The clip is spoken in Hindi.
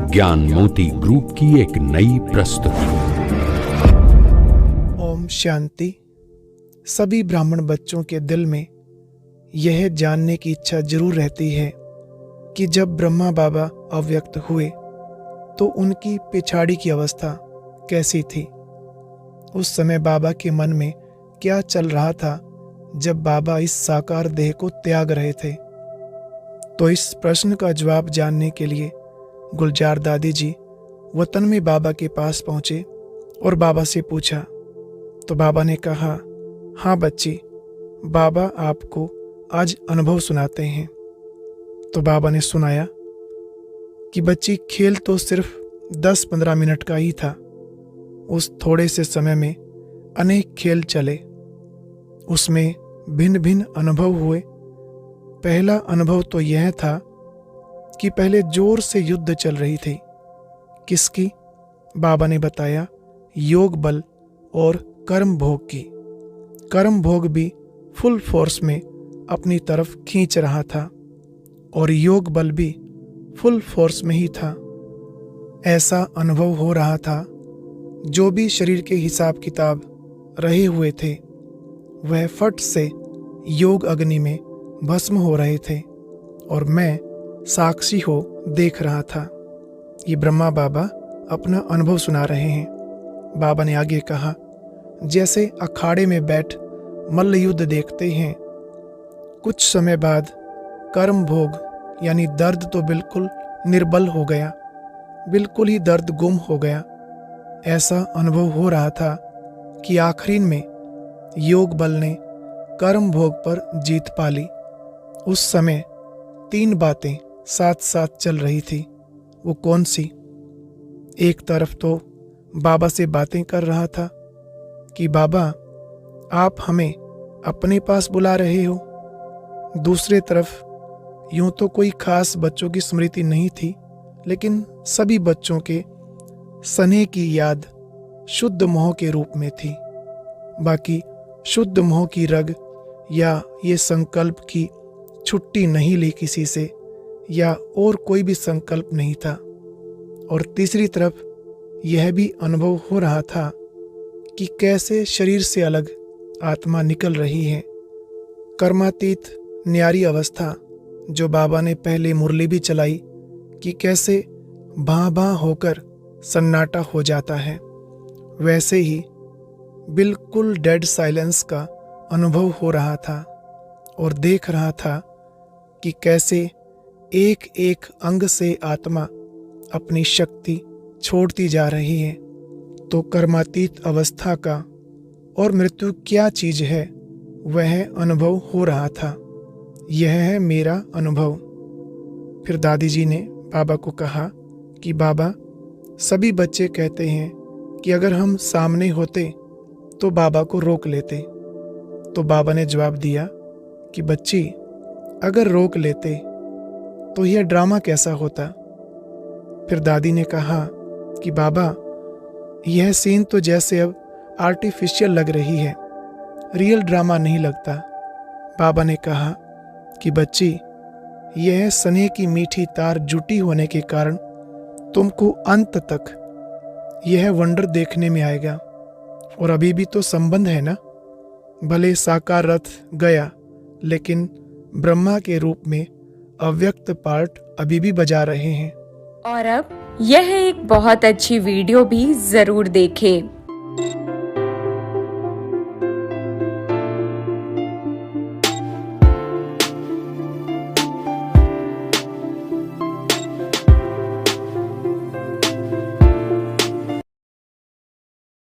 ज्ञान मोती ग्रुप की एक नई प्रस्तुति। ओम शांति। सभी ब्राह्मण बच्चों के दिल में यह जानने की इच्छा जरूर रहती है कि जब ब्रह्मा बाबा अव्यक्त हुए तो उनकी पिछाड़ी की अवस्था कैसी थी। उस समय बाबा के मन में क्या चल रहा था जब बाबा इस साकार देह को त्याग रहे थे। तो इस प्रश्न का जवाब जानने के लिए गुलजार दादी जी वतन में बाबा के पास पहुंचे और बाबा से पूछा। तो बाबा ने कहा, हाँ बच्ची, बाबा आपको आज अनुभव सुनाते हैं। तो बाबा ने सुनाया कि बच्ची, खेल तो सिर्फ 10-15 मिनट का ही था। उस थोड़े से समय में अनेक खेल चले, उसमें भिन्न भिन्न अनुभव हुए। पहला अनुभव तो यह था कि पहले जोर से युद्ध चल रही थी। किसकी? बाबा ने बताया, योग बल और कर्म भोग की। कर्म भोग भी फुल फोर्स में अपनी तरफ खींच रहा था और योग बल भी फुल फोर्स में ही था। ऐसा अनुभव हो रहा था जो भी शरीर के हिसाब किताब रहे हुए थे वह फट से योग अग्नि में भस्म हो रहे थे और मैं साक्षी हो देख रहा था। ये ब्रह्मा बाबा अपना अनुभव सुना रहे हैं। बाबा ने आगे कहा, जैसे अखाड़े में बैठ मल्ल युद्ध देखते हैं, कुछ समय बाद कर्म भोग यानी दर्द तो बिल्कुल निर्बल हो गया, बिल्कुल ही दर्द गुम हो गया। ऐसा अनुभव हो रहा था कि आखिरी में योग बल ने कर्म भोग पर जीत पा ली। उस समय 3 बातें साथ साथ चल रही थी। वो कौन सी? एक तरफ तो बाबा से बातें कर रहा था कि बाबा आप हमें अपने पास बुला रहे हो। दूसरे तरफ यूं तो कोई खास बच्चों की स्मृति नहीं थी, लेकिन सभी बच्चों के स्नेह की याद शुद्ध मोह के रूप में थी। बाकी शुद्ध मोह की रग या ये संकल्प की छुट्टी नहीं ली किसी से, या और कोई भी संकल्प नहीं था। और तीसरी तरफ यह भी अनुभव हो रहा था कि कैसे शरीर से अलग आत्मा निकल रही है। कर्मातीत न्यारी अवस्था जो बाबा ने पहले मुरली भी चलाई कि कैसे भां भां होकर सन्नाटा हो जाता है, वैसे ही बिल्कुल डेड साइलेंस का अनुभव हो रहा था और देख रहा था कि कैसे एक एक अंग से आत्मा अपनी शक्ति छोड़ती जा रही है। तो कर्मातीत अवस्था का और मृत्यु क्या चीज है वह अनुभव हो रहा था। यह है मेरा अनुभव। फिर दादी जी ने बाबा को कहा कि बाबा, सभी बच्चे कहते हैं कि अगर हम सामने होते तो बाबा को रोक लेते। तो बाबा ने जवाब दिया कि बच्ची, अगर रोक लेते तो यह ड्रामा कैसा होता। फिर दादी ने कहा कि बाबा, यह सीन तो जैसे अब आर्टिफिशियल लग रही है, रियल ड्रामा नहीं लगता। बाबा ने कहा कि बच्ची, यह स्नेह की मीठी तार जुटी होने के कारण तुमको अंत तक यह वंडर देखने में आएगा। और अभी भी तो संबंध है ना। भले साकार रथ गया, लेकिन ब्रह्मा के रूप में अव्यक्त पार्ट अभी भी बजा रहे हैं। और अब यह एक बहुत अच्छी वीडियो भी जरूर देखें।